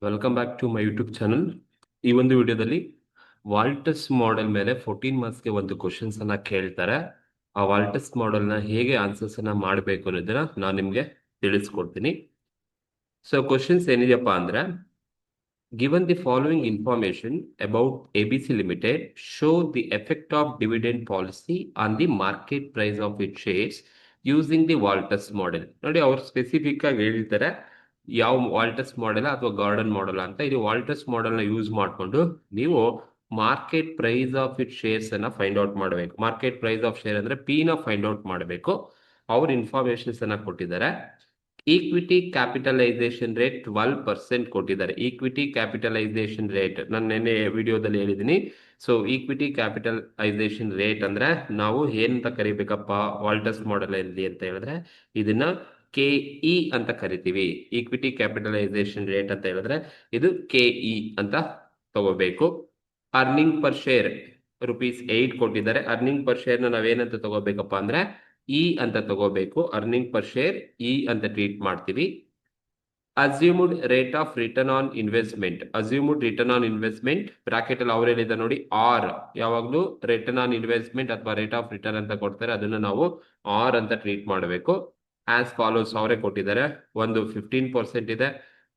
Welcome back to my YouTube channel. ಈ ಒಂದು ವಿಡಿಯೋದಲ್ಲಿ ವಾಲ್ಟಸ್ ಮಾಡೆಲ್ ಮೇಲೆ 14 ಮಾರ್ಕ್ಸ್ಗೆ ಒಂದು ಕ್ವಶನ್ಸ್ ಅನ್ನ ಕೇಳ್ತಾರೆ. ಆ ವಾಲ್ಟಸ್ ಮಾಡೆಲ್ನ ಹೇಗೆ ಆನ್ಸರ್ಸ್ ಅನ್ನ ಮಾಡಬೇಕು ಅನ್ನೋದನ್ನ ನಾನು ನಿಮಗೆ ತಿಳಿಸ್ಕೊಡ್ತೀನಿ. ಸೊ ಕ್ವಶನ್ಸ್ ಏನಿದೆಯಪ್ಪ ಅಂದ್ರೆ, given the following information about ABC Limited, show the effect of dividend policy on the market price of its shares using the Walters model. ನೋಡಿ, ಅವ್ರು ಸ್ಪೆಸಿಫಿಕ್ ಆಗಿ ಹೇಳಿರ್ತಾರೆ ಯಾವ ವಾಲ್ಟಸ್ ಮಾಡೆಲ್ ಅಥವಾ ಗಾರ್ಡನ್ ಮಾಡೆಲ್ ಅಂತ. ಇದು Walter's ಮಾಡೆಲ್ನ ಯೂಸ್ ಮಾಡಿಕೊಂಡು ನೀವು market price of it shares ಅನ್ನ ಫೈಂಡ್ ಔಟ್ ಮಾಡಬೇಕು. ಮಾರ್ಕೆಟ್ ಪ್ರೈಸ್ ಆಫ್ ಶೇರ್ ಅಂದ್ರೆ ಪಿ ನ ಫೈಂಡ್ ಔಟ್ ಮಾಡಬೇಕು. ಅವ್ರ ಇನ್ಫಾರ್ಮೇಶನ್ಸ್ ಅನ್ನ ಕೊಟ್ಟಿದ್ದಾರೆ. ಈಕ್ವಿಟಿ ಕ್ಯಾಪಿಟಲೈಸೇಷನ್ ರೇಟ್ 12% ಕೊಟ್ಟಿದ್ದಾರೆ. ಈಕ್ವಿಟಿ ಕ್ಯಾಪಿಟಲೈಸೇಷನ್ ರೇಟ್ ನಾನು ನೆನ್ನೆ ವಿಡಿಯೋದಲ್ಲಿ ಹೇಳಿದ್ದೀನಿ. ಸೊ ಈಕ್ವಿಟಿ ಕ್ಯಾಪಿಟಲೈಸೇಷನ್ ರೇಟ್ ಅಂದ್ರೆ ನಾವು ಏನಂತ ಕರಿಬೇಕಪ್ಪ ವಾಲ್ಟಸ್ ಮಾಡೆಲ್ ಅಲ್ಲಿ ಅಂತ ಹೇಳಿದ್ರೆ ಇದನ್ನ KE ಅಂತ ಕರಿತೀವಿ. ಈಕ್ವಿಟಿ ಕ್ಯಾಪಿಟಲೈಸೇಷನ್ ರೇಟ್ ಅಂತ ಹೇಳಿದ್ರೆ ಇದು KE ಅಂತ ತಗೋಬೇಕು. ಅರ್ನಿಂಗ್ ಪರ್ ಶೇರ್ ₹8 ಕೊಟ್ಟಿದ್ದಾರೆ. ಅರ್ನಿಂಗ್ ಪರ್ ಶೇರ್ ನಾವೇನಂತ ತಗೋಬೇಕಪ್ಪ ಅಂದ್ರೆ ಇ ಅಂತ ತಗೋಬೇಕು. ಅರ್ನಿಂಗ್ ಪರ್ ಶೇರ್ ಇ ಅಂತ ಟ್ರೀಟ್ ಮಾಡ್ತೀವಿ. Assumed rate of return on investment. Assumed return on investment bracket ಅಲ್ಲಿ ಅವ್ರು ಹೇಳಿದ ನೋಡಿ ಆರ್. ಯಾವಾಗ್ಲೂ ರಿಟರ್ನ್ ಆನ್ ಇನ್ವೆಸ್ಟ್ಮೆಂಟ್ ಅಥವಾ ರೇಟ್ ಆಫ್ ರಿಟರ್ನ್ ಅಂತ ಕೊಡ್ತಾರೆ, ಅದನ್ನ ನಾವು ಆರ್ ಅಂತ ಟ್ರೀಟ್ ಮಾಡಬೇಕು. ಆಸ್ ಫಾಲೋಸ್ ಅವರೇ ಕೊಟ್ಟಿದ್ದಾರೆ. ಒಂದು 15% ಇದೆ,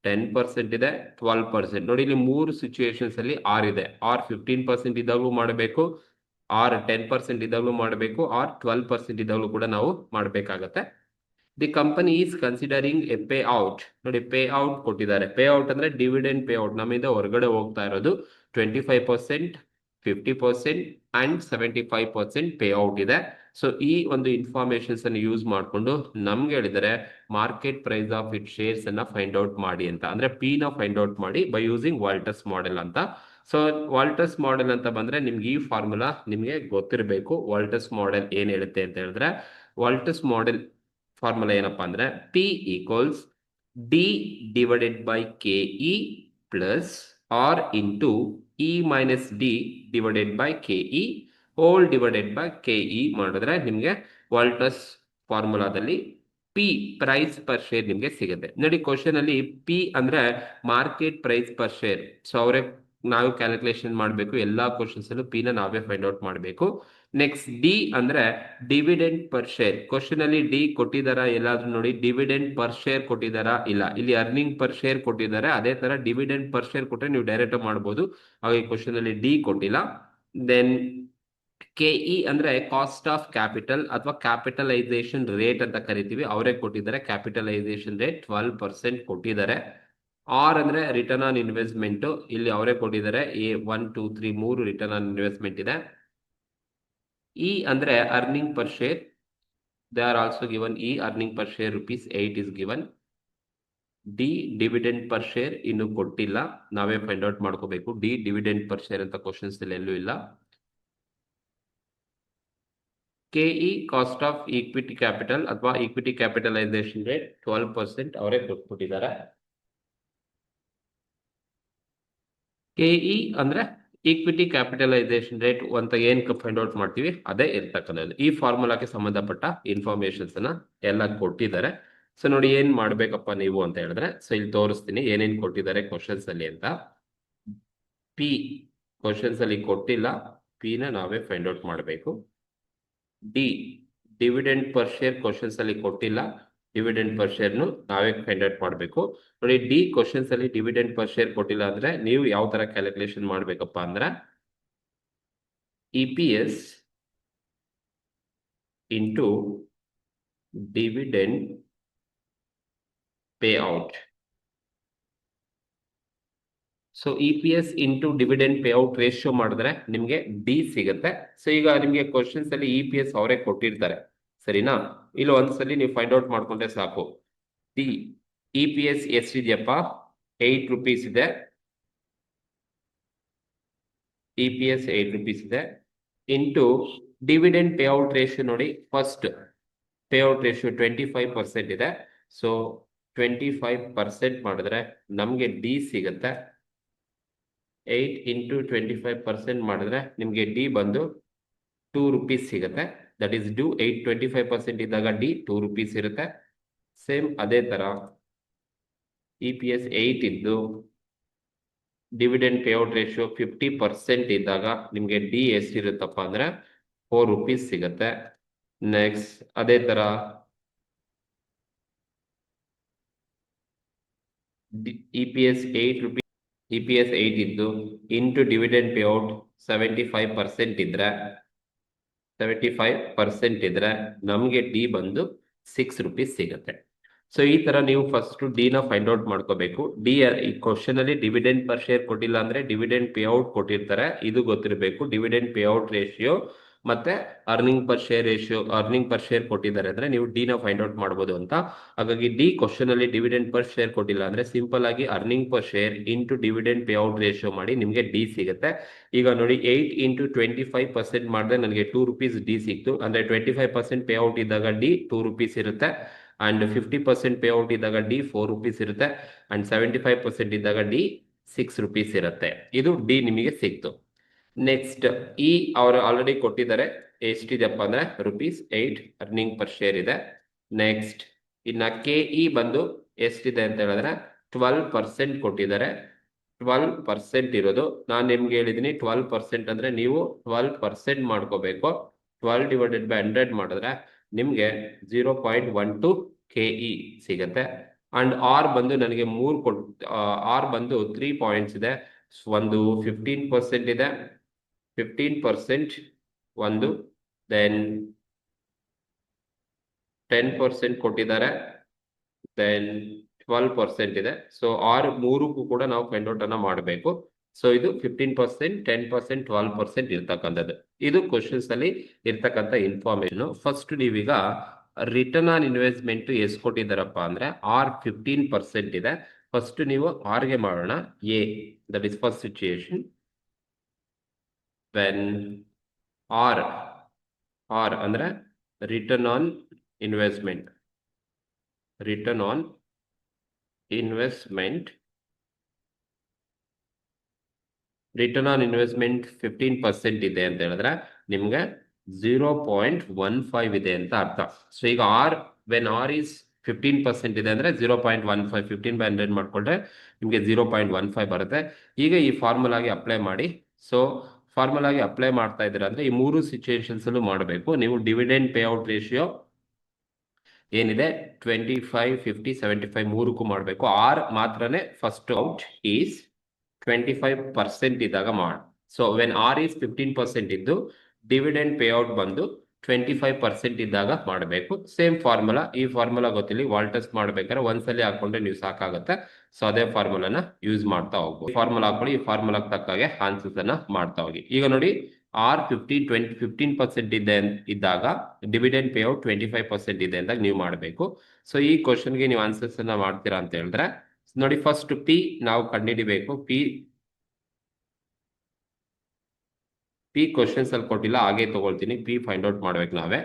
10% ಇದೆ, 12%. ನೋಡಿ, ಇಲ್ಲಿ 3 ಸಿಚುಯೇಷನ್ಸ್ ಅಲ್ಲಿ ಆರ್ ಇದೆ. ಆರ್ 15% ಇದ್ದಾಗಲೂ ಮಾಡಬೇಕು, ಆರ್ 10% ಇದ್ದಾಗಲೂ ಮಾಡಬೇಕು, ಆರ್ 12% ಇದ್ದಾಗಲೂ ಕೂಡ ನಾವು ಮಾಡಬೇಕಾಗತ್ತೆ. The company is considering a payout. ನೋಡಿ, ಪೇ ಔಟ್ ಕೊಟ್ಟಿದ್ದಾರೆ. ಪೇ ಔಟ್ ಅಂದ್ರೆ ಡಿವಿಡೆಂಡ್ ಪೇ ಔಟ್. ನಮ್ಮಿಂದ ಹೊರಗಡೆ ಹೋಗ್ತಾ ಇರೋದು 25%, 50% ಅಂಡ್ 75% ಪೇ ಔಟ್ ಇದೆ. ಸೊ ಈ ಒಂದು ಇನ್ಫಾರ್ಮೇಶನ್ಸ್ ಅನ್ನು ಯೂಸ್ ಮಾಡಿಕೊಂಡು ನಮ್ಗೆ ಹೇಳಿದರೆ market price of it shares ಅನ್ನ ಫೈಂಡ್ ಔಟ್ ಮಾಡಿ ಅಂತ. ಅಂದ್ರೆ ಪಿ ನ ಫೈಂಡ್ ಔಟ್ ಮಾಡಿ ಬೈ ಯೂಸಿಂಗ್ ವಾಲ್ಟಸ್ ಮಾಡೆಲ್ ಅಂತ. ಸೊ ವಾಲ್ಟಸ್ ಮಾಡೆಲ್ ಅಂತ ಬಂದ್ರೆ ನಿಮ್ಗೆ ಈ ಫಾರ್ಮುಲಾ ನಿಮ್ಗೆ ಗೊತ್ತಿರಬೇಕು. ವಾಲ್ಟಸ್ ಮಾಡೆಲ್ ಏನ್ ಹೇಳುತ್ತೆ ಅಂತ ಹೇಳಿದ್ರೆ, ವಾಲ್ಟಸ್ ಮಾಡೆಲ್ ಫಾರ್ಮುಲಾ ಏನಪ್ಪಾ ಅಂದ್ರೆ P equals D divided by K E plus R into E minus D divided by K E whole divided by K E ಮಾಡಿದ್ರೆ ನಿಮ್ಗೆ ವಾಲ್ಟಸ್ ಫಾರ್ಮುಲಾದಲ್ಲಿ ಪಿ ಪ್ರೈಸ್ ಪರ್ ಶೇರ್ ನಿಮ್ಗೆ ಸಿಗುತ್ತೆ. ನೋಡಿ, ಕ್ವಶನ್ ಅಲ್ಲಿ ಪಿ ಅಂದ್ರೆ market price per share. So ಅವರೇ ನಾವು ಕ್ಯಾಲ್ಕುಲೇಷನ್ ಮಾಡಬೇಕು. ಎಲ್ಲಾ ಕ್ವಶನ್ಸ್ ಅಲ್ಲೂ ಪಿ ನ ನಾವೇ ಫೈಂಡ್ ಔಟ್ ಮಾಡಬೇಕು. ನೆಕ್ಸ್ಟ್ ಡಿ ಅಂದ್ರೆ ಡಿವಿಡೆಂಡ್ ಪರ್ ಶೇರ್. ಕ್ವಶನ್ ಅಲ್ಲಿ ಡಿ ಕೊಟ್ಟಿದಾರ ಎಲ್ಲಾದ್ರೂ ನೋಡಿ, ಡಿವಿಡೆಂಡ್ ಪರ್ ಶೇರ್ ಕೊಟ್ಟಿದಾರಾ? ಇಲ್ಲ. ಇಲ್ಲಿ ಅರ್ನಿಂಗ್ ಪರ್ ಶೇರ್ ಕೊಟ್ಟಿದ್ದಾರೆ. ಅದೇ ತರ ಡಿವಿಡೆಂಡ್ ಪರ್ ಶೇರ್ ಕೊಟ್ಟರೆ ನೀವು ಡೈರೆಕ್ಟ್ ಮಾಡಬಹುದು. ಹಾಗೆ ಕ್ವಶನ್ ಅಲ್ಲಿ ಡಿ ಕೊಟ್ಟಿಲ್ಲ. ದೆನ್ ಕೆಇ ಅಂದ್ರೆ ಕಾಸ್ಟ್ ಆಫ್ ಕ್ಯಾಪಿಟಲ್ ಅಥವಾ ಕ್ಯಾಪಿಟಲೈಸೇಷನ್ ರೇಟ್ ಅಂತ ಕರಿತೀವಿ. ಅವರೇ ಕೊಟ್ಟಿದ್ದಾರೆ. ಕ್ಯಾಪಿಟಲೈಸೇಷನ್ ರೇಟ್ 12% ಕೊಟ್ಟಿದ್ದಾರೆ. ಆರ್ ಅಂದ್ರೆ ರಿಟರ್ನ್ ಆನ್ ಇನ್ವೆಸ್ಟ್ಮೆಂಟ್. ಇಲ್ಲಿ ಅವರೇ ಕೊಟ್ಟಿದ್ದಾರೆ. ಎ 1 2 3 3 ರಿಟರ್ನ್ ಆನ್ ಇನ್ವೆಸ್ಟ್ಮೆಂಟ್ ಇದೆ. ಇ ಅಂದ್ರೆ earning per share. They are also given. E earning per share ₹8 is given. D dividend per share ಇನ್ನು ಕೊಟ್ಟಿಲ್ಲ, ನಾವೇ ಫೈಂಡ್ ಔಟ್ ಮಾಡ್ಕೋಬೇಕು. ಡಿ ಡಿವಿಡೆಂಡ್ ಪರ್ ಶೇರ್ ಅಂತ ಕ್ವಶನ್ಸ್ ಎಲ್ಲೂ ಇಲ್ಲ. KE cost of equity capital ಅಥವಾ ಈಕ್ವಿಟಿ ಕ್ಯಾಪಿಟಲೈಸೇಷನ್ ರೇಟ್ 12% ಅವರೇ ಕೊಟ್ಟಿದ್ದಾರೆ. ಕೆಇ ಅಂದ್ರೆ ಈಕ್ವಿಟಿ ಕ್ಯಾಪಿಟಲೈಸೇಷನ್ ರೇಟ್ ಅಂತ ಏನ್ ಫೈಂಡ್ ಔಟ್ ಮಾಡ್ತೀವಿ ಅದೇ ಇರ್ತಕ್ಕಂಥದ್ದು. ಈ ಫಾರ್ಮುಲಾಕ್ಕೆ ಸಂಬಂಧಪಟ್ಟ ಇನ್ಫಾರ್ಮೇಶನ್ಸ್ ಅನ್ನ ಎಲ್ಲ ಕೊಟ್ಟಿದ್ದಾರೆ. ಸೊ ನೋಡಿ, ಏನ್ ಮಾಡ್ಬೇಕಪ್ಪ ನೀವು ಅಂತ ಹೇಳಿದ್ರೆ, ಸೊ ಇಲ್ಲಿ ತೋರಿಸ್ತೀನಿ ಏನೇನ್ ಕೊಟ್ಟಿದ್ದಾರೆ ಕ್ವಶನ್ಸ್ ಅಲ್ಲಿ ಅಂತ. ಪಿ ಕ್ವಶನ್ಸ್ ಅಲ್ಲಿ ಕೊಟ್ಟಿಲ್ಲ, ಪಿ ನ ನಾವೇ ಫೈಂಡ್ ಔಟ್ ಮಾಡಬೇಕು. D dividend per share questions ಅಲ್ಲಿ ಕೊಟ್ಟಿಲ್ಲ, ಡಿವಿಡೆಂಡ್ ಪರ್ ಶೇರ್ ನಾವೇ ಫೈಂಡ್ ಔಟ್ ಮಾಡಬೇಕು. ನೋಡಿ, ಡಿ ಕ್ವಶನ್ಸ್ ಅಲ್ಲಿ ಡಿವಿಡೆಂಡ್ ಪರ್ ಶೇರ್ ಕೊಟ್ಟಿಲ್ಲ ಅಂದ್ರೆ ನೀವು ಯಾವ ತರ ಕ್ಯಾಲ್ಕುಲೇಷನ್ ಮಾಡ್ಬೇಕಪ್ಪ ಅಂದ್ರೆ EPS into dividend pay out. So EPS into dividend pay out ratio ಮಾಡಿದ್ರೆ ನಿಮ್ಗೆ ಡಿ ಸಿಗುತ್ತೆ. ಸೊ ಈಗ ನಿಮ್ಗೆ ಕ್ವಶನ್ಸ್ ಅಲ್ಲಿ EPS ಅವರೇ ಕೊಟ್ಟಿರ್ತಾರೆ, ಸರಿನಾ? ಇಲ್ಲಿ ಒಂದ್ಸಲಿ ನೀವು ಫೈಂಡ್ ಔಟ್ ಮಾಡ್ಕೊಂಡ್ರೆ ಸಾಕು. D EPS ಎಷ್ಟಿದೆಯಪ್ಪ? ₹8 ಇದೆ. EPS ₹8 ಇದೆ. Into dividend pay out ratio ನೋಡಿ, ಫಸ್ಟ್ ಪೇ ಔಟ್ ರೇಷಿಯೋ 25% ಇದೆ. ಸೊ 25% ಮಾಡಿದ್ರೆ ನಮ್ಗೆ ಡಿ ಸಿಗುತ್ತೆ. 8 ಇಂಟು 25% ಮಾಡಿದ್ರೆ ನಿಮ್ಗೆ ಡಿ ಬಂದು ₹2 ಸಿಗುತ್ತೆ. ದಟ್ ಈಸ್ ಡ್ಯೂ 25% ಇದ್ದಾಗ ಡಿ ₹2 ಇರುತ್ತೆ. ಸೇಮ್ ಅದೇ ತರ EPS 8 ಇದ್ದು ಡಿವಿಡೆಂಡ್ ಪೇಔಟ್ ರೇಷಿಯೋ 50% ಇದ್ದಾಗ ನಿಮಗೆ ಡಿ ಎಷ್ಟಿರುತ್ತಪ್ಪ ಅಂದ್ರೆ 4 rupees ಸಿಗುತ್ತೆ. ನೆಕ್ಸ್ಟ್ ಅದೇ ತರ EPS 8 rupees, EPS 8 ಇದ್ದು ಇಂಟು ಡಿವಿಡೆಂಡ್ ಪೇಔಟ್ 75% ಇದ್ರೆ 75% ಇದ್ರೆ ನಮಗೆ ಡಿ ಬಂದು 6 rupees ಸಿಗುತ್ತೆ. ಸೊ ಈ ತರ ನೀವು ಫಸ್ಟ್ ಡಿ ನ ಫೈಂಡ್ ಔಟ್ ಮಾಡ್ಕೋಬೇಕು. ಡಿ ಈ ಕ್ವಶನ್ ಅಲ್ಲಿ ಡಿವಿಡೆಂಡ್ ಪರ್ ಶೇರ್ ಕೊಟ್ಟಿಲ್ಲ ಅಂದ್ರೆ ಡಿವಿಡೆಂಡ್ ಪೇಔಟ್ ಕೊಟ್ಟಿರ್ತಾರೆ, ಇದು ಗೊತ್ತಿರಬೇಕು. ಡಿವಿಡೆಂಡ್ ಪೇಔಟ್ ರೇಷಿಯೋ ಮತ್ತೆ earning per share ratio, earning per share ಕೊಟ್ಟಿದ್ದಾರೆ ಅಂದ್ರೆ ನೀವು ಡಿ ನ ಫೈಂಡ್ ಔಟ್ ಮಾಡಬಹುದು ಅಂತ. ಹಾಗಾಗಿ ಡಿ ಕ್ವಶನ್ ಅಲ್ಲಿ ಡಿವಿಡೆಂಡ್ ಪರ್ ಶೇರ್ ಕೊಟ್ಟಿಲ್ಲ ಅಂದ್ರೆ ಸಿಂಪಲ್ ಆಗಿ earning per share into dividend payout ratio ಮಾಡಿ ನಿಮಗೆ ಡಿ ಸಿಗುತ್ತೆ. ಈಗ ನೋಡಿ 8 ಇಂಟು 25% ಮಾಡಿದ್ರೆ ನನಗೆ 2 rupees ಡಿ ಸಿಕ್ತು. ಅಂದ್ರೆ 25% ಪೇಔಟ್ ಇದ್ದಾಗ ಡಿ 2 rupees ಇರುತ್ತೆ, ಅಂಡ್ 50% ಪೇಔಟ್ ಇದ್ದಾಗ ಡಿ 4 rupees ಇರುತ್ತೆ, ಅಂಡ್ 75% ಇದ್ದಾಗ ಡಿ 6 rupees ಇರುತ್ತೆ. ಇದು ಡಿ ನಿಮಗೆ ಸಿಕ್ತು. ನೆಕ್ಸ್ಟ್ ಇ ಅವರು ಆಲ್ರೆಡಿ ಕೊಟ್ಟಿದ್ದಾರೆ, ಎಷ್ಟಿದೆಪ್ಪ ಅಂದ್ರೆ ₹8 ಅರ್ನಿಂಗ್ ಪರ್ ಶೇರ್ ಇದೆ. ನೆಕ್ಸ್ಟ್ ಇನ್ನ ಕೆ ಇ ಬಂದು ಎಷ್ಟಿದೆ ಅಂತ ಹೇಳಿದ್ರೆ 12% ಕೊಟ್ಟಿದ್ದಾರೆ. 12% ಇರೋದು ನಾನು ನಿಮ್ಗೆ ಹೇಳಿದೀನಿ, 12% ಅಂದ್ರೆ ನೀವು 12% ಮಾಡ್ಕೋಬೇಕು. 12 ಡಿವೈಡೆಡ್ ಬೈ 100 ಮಾಡಿದ್ರೆ ನಿಮ್ಗೆ 0.12 KE ಸಿಗತ್ತೆ. ಅಂಡ್ ಆರ್ ಬಂದು ನನಗೆ ಆರ್ ಬಂದು 3 ಪಾಯಿಂಟ್ಸ್ ಇದೆ. ಒಂದು 15% ಇದೆ, 15% ಒಂದು, ದೆನ್ 10% ಕೊಟ್ಟಿದ್ದಾರೆ, ದೆನ್ 12% ಇದೆ. ಸೊ ಆರ್ ಮೂರಕ್ಕೂ ಕೂಡ ನಾವು ಫೈಂಡ್ ಔಟ್ ಅನ್ನ ಮಾಡಬೇಕು. ಸೊ ಇದು 15%, 10%, 12% ಇರ್ತಕ್ಕಂಥದ್ದು. ಇದು ಕ್ವಶನ್ಸ್ ಅಲ್ಲಿ ಇರ್ತಕ್ಕಂಥ ಇನ್ಫಾರ್ಮೇಶನ್. ಫಸ್ಟ್ ನೀವೀಗ ರಿಟರ್ನ್ ಆನ್ ಇನ್ವೆಸ್ಟ್ಮೆಂಟ್ ಎಷ್ಟು ಕೊಟ್ಟಿದ್ದಾರಪ್ಪ ಅಂದ್ರೆ ಆರ್ 15% ಇದೆ. ಫಸ್ಟ್ ನೀವು ಆರ್ಗೆ ಮಾಡೋಣ. Uh that is first situation when R ಅಂದ್ರೆ return on investment, return on investment 15% ಇದೆ ಅಂತ ಹೇಳಿದ್ರೆ ನಿಮ್ಗೆ 0.15 ಇದೆ ಅಂತ ಅರ್ಥ. ಸೊ ಈಗ ವೆನ್ ಆರ್ ಈಸ್ 15% ಇದೆ ಅಂದ್ರೆ 0.15, 15/100 ಮಾಡ್ಕೊಂಡ್ರೆ ನಿಮ್ಗೆ 0.15 ಬರುತ್ತೆ. ಈಗ ಈ ಫಾರ್ಮುಲಾಗೆ ಅಪ್ಲೈ ಮಾಡಿ. ಸೊ ಫಾರ್ಮುಲಾಗೆ ಅಪ್ಲೈ ಮಾಡ್ತಾ ಇದ್ದೀರಾ ಅಂದ್ರೆ ಈ ಮೂರು ಸಿಚುಯೇಷನ್ಸ್ ಅಲ್ಲೂ ಮಾಡಬೇಕು. ನೀವು ಡಿವಿಡೆಂಡ್ ಪೇಔಟ್ ರೇಷಿಯೋ ಏನಿದೆ 25, 50, 75 ಮೂರಕ್ಕೂ ಮಾಡಬೇಕು. ಆರ್ ಮಾತ್ರನೇ ಫಸ್ಟ್ ಔಟ್ ಈಸ್ 25% ಇದ್ದಾಗ ಮಾಡಿ. ಸೊ ವೆನ್ ಆರ್ ಈಸ್ 15% ಇದ್ದು ಡಿವಿಡೆಂಡ್ ಪೇಔಟ್ ಬಂದು 25% ಇದ್ದಾಗ ಮಾಡಬೇಕು. ಸೇಮ್ ಫಾರ್ಮುಲಾ, ಈ ಫಾರ್ಮುಲಾ ಗೊತ್ತಿಲ್ಲ, ವಾಲ್ಟಸ್ ಮಾಡ್ಬೇಕಾದ್ರೆ ಒಂದ್ಸಲಿ ಹಾಕೊಂಡ್ರೆ ನೀವು ಸಾಕಾಗುತ್ತೆ. ಸೊ ಅದೇ ಫಾರ್ಮುಲಾನ ಯೂಸ್ ಮಾಡ್ತಾ ಹೋಗ್ಬೋದು. ಫಾರ್ಮುಲಾ ಹಾಕೊಳ್ಳಿ, ಈ ಫಾರ್ಮುಲಾಗೆ ತಕ್ಕಾಗೆ ಆನ್ಸರ್ಸ್ ಅನ್ನ ಮಾಡ್ತಾ ಹೋಗಿ. ಈಗ ನೋಡಿ ಆರ್ 15% ಇದ್ದಾಗ ಡಿವಿಡೆಂಡ್ ಪೇಔಟ್ 25% ಇದೆ ಅಂದಾಗ ನೀವು ಮಾಡಬೇಕು. ಸೊ ಈ ಕ್ವಶನ್ಗೆ ನೀವು ಆನ್ಸರ್ಸ್ ಅನ್ನ ಮಾಡ್ತೀರಾ ಅಂತ ಹೇಳಿದ್ರೆ ನೋಡಿ, ಫಸ್ಟ್ ಪಿ ನಾವು ಕಂಡುಹಿಡಿಬೇಕು. ಪಿ ಕ್ವಶನ್ಸ್ ಅಲ್ಲಿ ಕೊಟ್ಟಿಲ್ಲ, ಹಾಗೆ ತಗೊಳ್ತೀನಿ. ಪಿ ಫೈಂಡ್ ಔಟ್ ಮಾಡ್ಬೇಕು ನಾವೇ.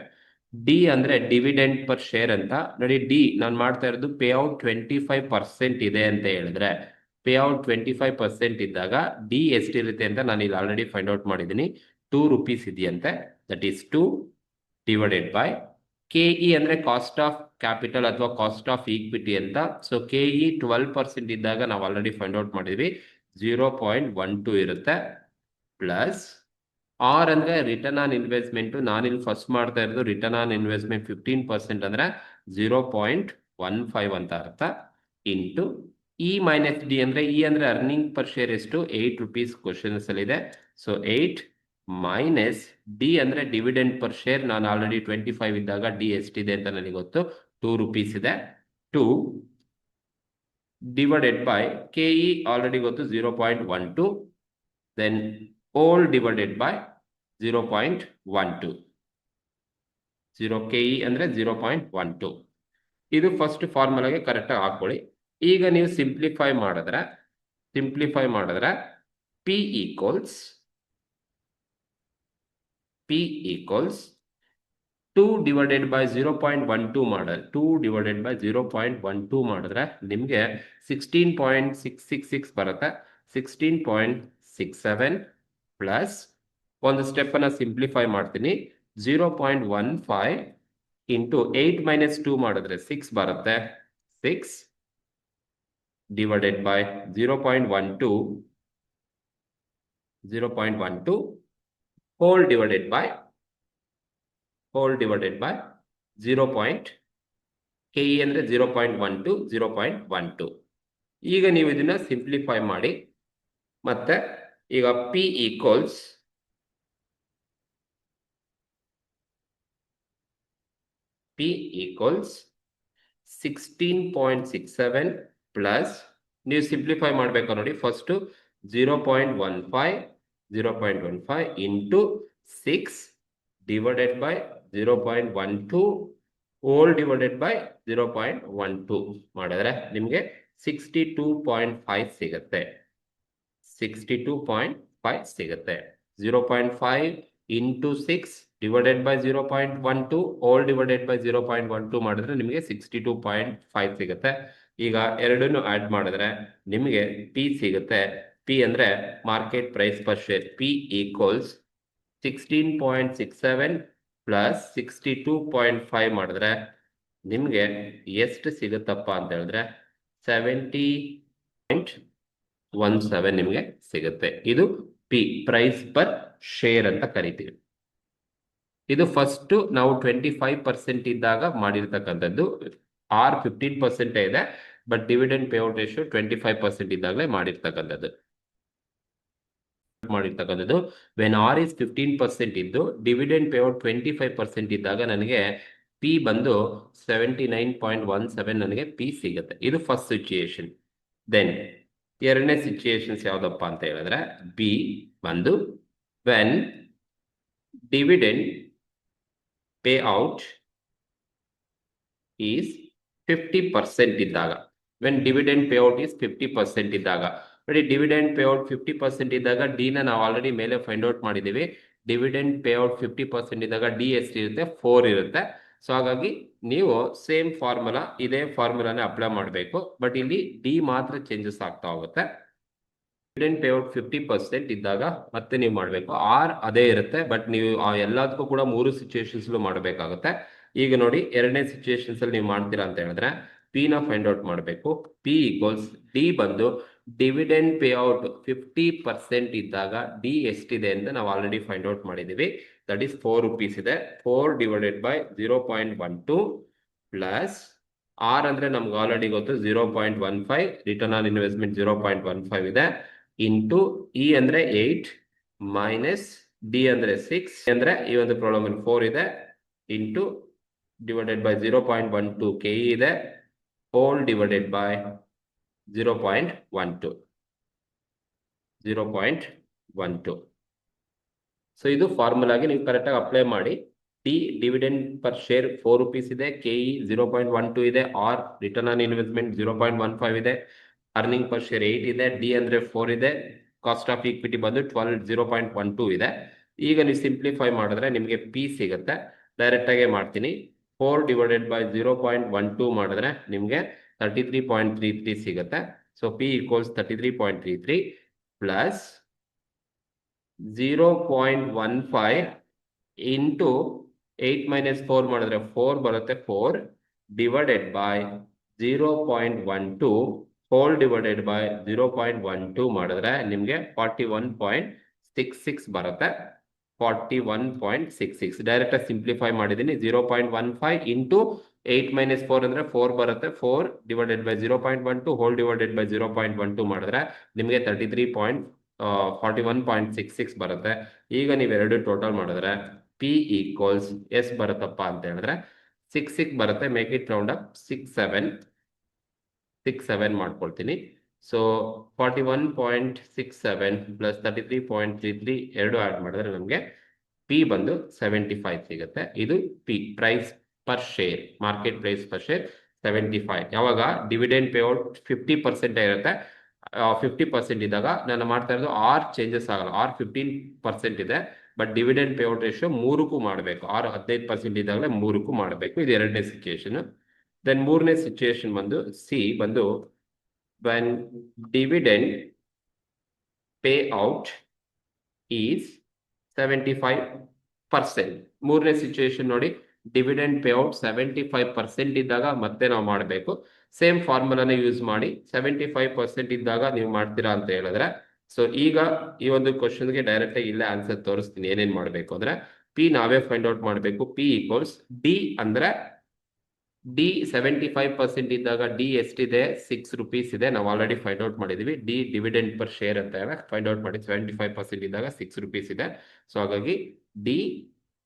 ಡಿ ಅಂದ್ರೆ ಡಿವಿಡೆಂಡ್ ಪರ್ ಶೇರ್ ಅಂತ ನೋಡಿ. ಡಿ ನಾನು ಮಾಡ್ತಾ ಇರೋದು ಪೇಔಟ್ 25% ಇದೆ ಅಂತ ಹೇಳಿದ್ರೆ ಪೇಔಟ್ 25% ಇದ್ದಾಗ ಡಿ ಎಷ್ಟಿರುತ್ತೆ ಅಂತ ನಾನು ಇಲ್ಲಿ ಆಲ್ರೆಡಿ ಫೈಂಡ್ ಔಟ್ ಮಾಡಿದ್ದೀನಿ. 2 rupees ಇದೆಯಂತೆ. That is 2 divided by KE ಅಂದ್ರೆ ಕಾಸ್ಟ್ ಆಫ್ ಕ್ಯಾಪಿಟಲ್ ಅಥವಾ ಕಾಸ್ಟ್ ಆಫ್ ಈಕ್ವಿಟಿ ಅಂತ. ಸೊ ಕೆಇ 12% ಇದ್ದಾಗ ನಾವು ಆಲ್ರೆಡಿ ಫೈಂಡ್ ಔಟ್ ಮಾಡಿದ್ವಿ, 0.12 ಇರುತ್ತೆ. ಪ್ಲಸ್ ಆರ್ ಅಂದ್ರೆ ರಿಟರ್ನ್ ಆನ್ ಇನ್ವೆಸ್ಟ್ಮೆಂಟ್. ನಾನಿಲ್ಲಿ ಫಸ್ಟ್ ಮಾಡ್ತಾ ಇರೋದು ರಿಟರ್ನ್ ಆನ್ ಇನ್ವೆಸ್ಟ್ಮೆಂಟ್ 15% ಅಂದ್ರೆ 0.15 ಅಂತ ಅರ್ಥ, ಇಂಟು ಇ ಮೈನಸ್ ಡಿ ಅಂದ್ರೆ ಇ ಅಂದ್ರೆ ಅರ್ನಿಂಗ್ ಪರ್ ಶೇರ್ ಎಷ್ಟು 8 rupees ಕ್ವಶನ್ಸ್ ಅಲ್ಲಿ ಇದೆ. ಸೊ 8 ಮೈನಸ್ ಡಿ ಅಂದ್ರೆ ಡಿವಿಡೆಂಡ್ ಪರ್ ಶೇರ್. ನಾನು ಆಲ್ರೆಡಿ 25 ಇದ್ದಾಗ ಡಿ ಎಷ್ಟಿದೆ ಅಂತ ನನಗೆ ಗೊತ್ತು, 2 rupees ಇದೆ. 2 ಡಿವೈಡೆಡ್ ಬೈ ಕೆಇ ಆಲ್ರೆಡಿ ಗೊತ್ತು 0.12, then all divided by 0.12. 0 KE ಅಂದ್ರೆ 0.12. ಇದು ಫಸ್ಟ್ ಫಾರ್ಮುಲಾಗೆ ಕರೆಕ್ಟ್ ಆಗಿ ಹಾಕೊಳ್ಳಿ. ಈಗ ನೀವು ಸಿಂಪ್ಲಿಫೈ ಮಾಡಿದ್ರೆ P equals 2 divided by 0.12 model 2 divided by 0.12 ಮಾಡಿದ್ರೆ ನಿಮಗೆ 16.666 ಬರುತ್ತೆ. 16.67 ಪ್ಲಸ್ ಒಂದು ಸ್ಟೆಪ್ ಅನ್ನ ಸಿಂಪ್ಲಿಫೈ ಮಾಡ್ತೀನಿ, 0.15 ಇಂಟು 8 ಮೈನಸ್ 2 ಮಾಡಿದ್ರೆ 6 ಬರುತ್ತೆ. 6 divided by 0.12 0.12 whole divided by 0. KE ಅಂದರೆ 0.12 0.12. ಈಗ ನೀವು ಇದನ್ನ ಸಿಂಪ್ಲಿಫೈ ಮಾಡಿ ಮತ್ತೆ ಈಗ P ಈಕ್ವಲ್ಸ್ 16.67 ಪ್ಲಸ್ ನೀವು ಸಿಂಪ್ಲಿಫೈ ಮಾಡಬೇಕು ನೋಡಿ first 0.15 into 6 divided by 0.12 hole divided by 0.12 ಮಾಡಿದ್ರೆ ನಿಮಗೆ 62.5 ಸಿಗುತ್ತೆ. 62.5 ಸಿಗುತ್ತೆ. 0.5 into 6 divided by 0.12 hole divided by 0.12 ಮಾಡಿದ್ರೆ ನಿಮಗೆ 62.5 ಸಿಗುತ್ತೆ. ಈಗ ಎರಡನ್ನು ಆಡ್ ಮಾಡಿದ್ರೆ ನಿಮಗೆ P ಸಿಗುತ್ತೆ. P ಅಂದ್ರೆ market price per share. P equals 16.67 plus 62.5 ಮಾಡಿದ್ರೆ ನಿಮಗೆ ಎಷ್ಟು ಸಿಗುತ್ತಪ್ಪ ಅಂತ ಹೇಳಿದ್ರೆ 70.17 ನಿಮಗೆ ಸಿಗುತ್ತೆ. ಇದು P ಪ್ರೈಸ್ ಪರ್ ಶೇರ್ ಅಂತ ಕರಿತೀವಿ. ಇದು ಫಸ್ಟ್ ನಾವು 25% ಇದ್ದಾಗ ಮಾಡಿರ್ತಕ್ಕಂಥದ್ದು. R 15% ಇದೆ, ಬಟ್ ಡಿವಿಡೆಂಡ್ ಪೇಔಟ್ ರೇಷಿಯೋ 25% ಇದ್ದಾಗಲೇ ಮಾಡಿರ್ತಕ್ಕಂಥದ್ದು. ವೆನ್ R is 15% ಇದ್ದು ಡಿವಿಡೆಂಡ್ ಪೇಔಟ್ 25% ಇದ್ದಾಗ ನನಗೆ P ಬಂದು 79.17 ನನಗೆ P ಸಿಗುತ್ತೆ. ಇದು ಫಸ್ಟ್ ಸಿಚುಯೇಷನ್. ದೆನ್ ಎರಡನೇ ಸಿಚುಯೇಷನ್ಸ್ ಯಾವ್ದಪ್ಪ ಅಂತ ಹೇಳಿದ್ರೆ B ಬಂದು ವೆನ್ ಡಿವಿಡೆಂಡ್ payout is 50% ಇದ್ದಾಗ. ವೆನ್ ಡಿವಿಡೆಂಡ್ ಪೇಔಟ್ is 50% ಇದ್ದಾಗ ನೋಡಿ, ಡಿವಿಡೆಂಡ್ ಪೇಔಟ್ 50% ಇದ್ದಾಗ ಡಿ ನ ನಾವು ಆಲ್ರೆಡಿ ಮೇಲೆ ಫೈಂಡ್ ಔಟ್ ಮಾಡಿದೀವಿ. ಡಿವಿಡೆಂಡ್ ಪೇಔಟ್ 50% ಇದ್ದಾಗ ಡಿ ಎಷ್ಟಿರುತ್ತೆ 4 ಇರುತ್ತೆ. ಸೊ ಹಾಗಾಗಿ ನೀವು ಸೇಮ್ ಫಾರ್ಮುಲಾ ಇದೇ ಫಾರ್ಮುಲಾನೇ ಅಪ್ಲೈ ಮಾಡಬೇಕು, ಬಟ್ ಇಲ್ಲಿ ಡಿ ಮಾತ್ರ ಚೇಂಜಸ್ ಆಗ್ತಾ ಹೋಗುತ್ತೆ. ಡಿವಿಡೆಂಡ್ ಪೇಔಟ್ 50% ಇದ್ದಾಗ ಮತ್ತೆ ನೀವು ಮಾಡಬೇಕು. ಆರ್ ಅದೇ ಇರುತ್ತೆ, ಬಟ್ ನೀವು ಎಲ್ಲದಕ್ಕೂ ಕೂಡ 3 ಸಿಚುಯೇಷನ್ಸ್ ಮಾಡಬೇಕಾಗುತ್ತೆ. ಈಗ ನೋಡಿ ಎರಡನೇ ಸಿಚುಯೇಷನ್ಸ್ ಅಲ್ಲಿ ನೀವು ಮಾಡ್ತೀರಾ ಅಂತ ಹೇಳಿದ್ರೆ P ನ ಫೈಂಡ್ ಔಟ್ ಮಾಡಬೇಕು. P ಈಕ್ವಲ್ಸ್ ಡಿ ಬಂದು ಡಿವಿಡೆಂಡ್ ಪೇಔಟ್ 50% ಇದ್ದಾಗ ಡಿ ಎಷ್ಟಿದೆ ಅಂತ ನಾವು ಆಲ್ರೆಡಿ ಫೈಂಡ್ ಔಟ್ ಮಾಡಿದೀವಿ. ದಟ್ ಈಸ್ 4 rupees ಇದೆ. 4 ಡಿವೈಡೆಡ್ ಬೈ 0.12 ಪ್ಲಸ್ ಆರ್ ಅಂದ್ರೆ ನಮ್ಗೆ ಆಲ್ರೆಡಿ ಗೊತ್ತು 0.15, ರಿಟರ್ನ್ ಆನ್ ಇನ್ವೆಸ್ಟ್ಮೆಂಟ್ 0.15 ಇದೆ, ಇಂಟು ಇ ಅಂದ್ರೆ 8 ಮೈನಸ್ ಡಿ ಅಂದ್ರೆ 6 ಅಂದ್ರೆ ಈ ಒಂದು ಪ್ರಾಬ್ಲಮ್ ಅಲ್ಲಿ 4 ಇದೆ, ಇಂಟು ಡಿವೈಡೆಡ್ ಬೈ 0.12 KE ಇದೆ, ಹೋಲ್ ಡಿವೈಡೆಡ್ ಬೈ 0.12. ಸೊ ಇದು ಫಾರ್ಮುಲಾಗೆ ನೀವು ಕರೆಕ್ಟಾಗಿ ಅಪ್ಲೈ ಮಾಡಿ. D dividend per share 4 rupees ಇದೆ, KE 0.12 ಇದೆ, ಆರ್ ರಿಟರ್ನ್ ಆನ್ ಇನ್ವೆಸ್ಟ್ಮೆಂಟ್ 0.15 ಇದೆ, ಅರ್ನಿಂಗ್ ಪರ್ ಶೇರ್ 8 ಇದೆ, ಡಿ ಅಂದ್ರೆ 4 ಇದೆ, ಕಾಸ್ಟ್ ಆಫ್ ಈಕ್ವಿಟಿ ಬಂದು 0.12 ಇದೆ. ಈಗ ನೀವು ಸಿಂಪ್ಲಿಫೈ ಮಾಡಿದ್ರೆ ನಿಮಗೆ P ಸಿಗುತ್ತೆ. ಡೈರೆಕ್ಟ್ ಆಗಿ ಮಾಡ್ತೀನಿ. 4 ಡಿವೈಡೆಡ್ ಬೈ 0.12 ಮಾಡಿದ್ರೆ ನಿಮಗೆ 33.33 ಸಿಗುತ್ತೆ. So P equals 33.33 plus 0.15 into 8 minus 4 ಮಾಡಿದ್ರೆ 4 ಬರುತ್ತೆ, 4 divided by 0.12 hole divided by 0.12 ಮಾಡಿದ್ರೆ ನಿಮಗೆ 41.66 ಬರುತ್ತೆ. 41.66 ಡೈರೆಕ್ಟ್ ಸಿಂಪ್ಲಿಫೈ ಮಾಡಿದ್ದೀನಿ. 0.15 ಇಂಟು 8 ಮೈನಸ್ 4 ಅಂದ್ರೆ 4 ಬರುತ್ತೆ, 4 divided by 0.12 hole divided by 0.12 ಮಾಡಿದ್ರೆ ನಿಮಗೆ 41.66 ಬರುತ್ತೆ. ಈಗ ನೀವೆರಡು ಟೋಟಲ್ ಮಾಡಿದ್ರೆ P ಈಕ್ವಲ್ಸ್ ಎಸ್ ಬರುತ್ತಪ್ಪ ಅಂತ ಹೇಳಿದ್ರೆ 6 ಬರುತ್ತೆ. ಮೇಕ್ ಇಟ್ ರೌಂಡ್ ಅಪ್ 67 ಮಾಡ್ಕೊಳ್ತೀನಿ. ಸೊ 41.67 ಪ್ಲಸ್ 33.33 ಎರಡು ಆಡ್ ಮಾಡಿದ್ರೆ ನಮಗೆ P ಬಂದು 75 ಸಿಗುತ್ತೆ. ಇದು P price per share, market price per share 75. ಯಾವಾಗ ಡಿವಿಡೆಂಡ್ ಪೇಔಟ್ 50% ಇರುತ್ತೆ, 50% ಇದ್ದಾಗ ನಾನು ಮಾಡ್ತಾ ಇರೋದು ಆರ್ ಚೇಂಜಸ್ ಆಗಲ್ಲ. ಆರ್ 15% ಇದೆ, ಬಟ್ ಡಿವಿಡೆಂಡ್ ಪೇಔಟ್ ರೇಷಿಯೋ 3ಕ್ಕೂ ಮಾಡಬೇಕು. ಆರ್ 15% ಇದ್ದಾಗಲೇ 3ಕ್ಕೂ ಮಾಡಬೇಕು. ಇದು ಎರಡನೇ ಸಿಚುಯೇಷನ್. ದೆನ್ ಮೂರನೇ ಸಿಚುಯೇಷನ್ ಬಂದು ಸಿ ಬಂದು when dividend payout is 75%. ಮೂರನೇ ಸಿಚುಯೇಷನ್ ನೋಡಿ, ಡಿವಿಡೆಂಡ್ ಪೇಔಟ್ 75% ಇದ್ದಾಗ ಮತ್ತೆ ನಾವು ಮಾಡಬೇಕು. ಸೇಮ್ ಫಾರ್ಮುಲಾನ ಯೂಸ್ ಮಾಡಿ 75% ಇದ್ದಾಗ ನೀವು ಮಾಡ್ತೀರಾ ಅಂತ ಹೇಳಿದ್ರೆ ಸೊ ಈಗ ಈ ಒಂದು ಕ್ವಶನ್ಗೆ ಡೈರೆಕ್ಟ್ ಆಗಿ ಇಲ್ಲೇ ಆನ್ಸರ್ ತೋರಿಸ್ತೀನಿ ಏನೇನ್ ಮಾಡಬೇಕು ಅಂದ್ರೆ ಪಿ ನಾವೇ ಫೈಂಡ್ ಔಟ್ ಮಾಡಬೇಕು. ಪಿ ಈಕ್ವಲ್ಸ್ ಡಿ ಅಂದ್ರೆ ಡಿ 75% ಇದ್ದಾಗ ಡಿ ಎಷ್ಟಿದೆ, ₹6 ಇದೆ. ನಾವು ಆಲ್ರೆಡಿ ಫೈಂಡ್ ಔಟ್ ಮಾಡಿದೀವಿ. ಡಿ ಡಿವಿಡೆಂಡ್ ಪರ್ ಶೇರ್ ಅಂತ ಫೈಂಡ್ ಔಟ್ ಮಾಡಿ 75% ಇದ್ದಾಗ ₹6 ಇದೆ. ಸೊ ಹಾಗಾಗಿ ಡಿ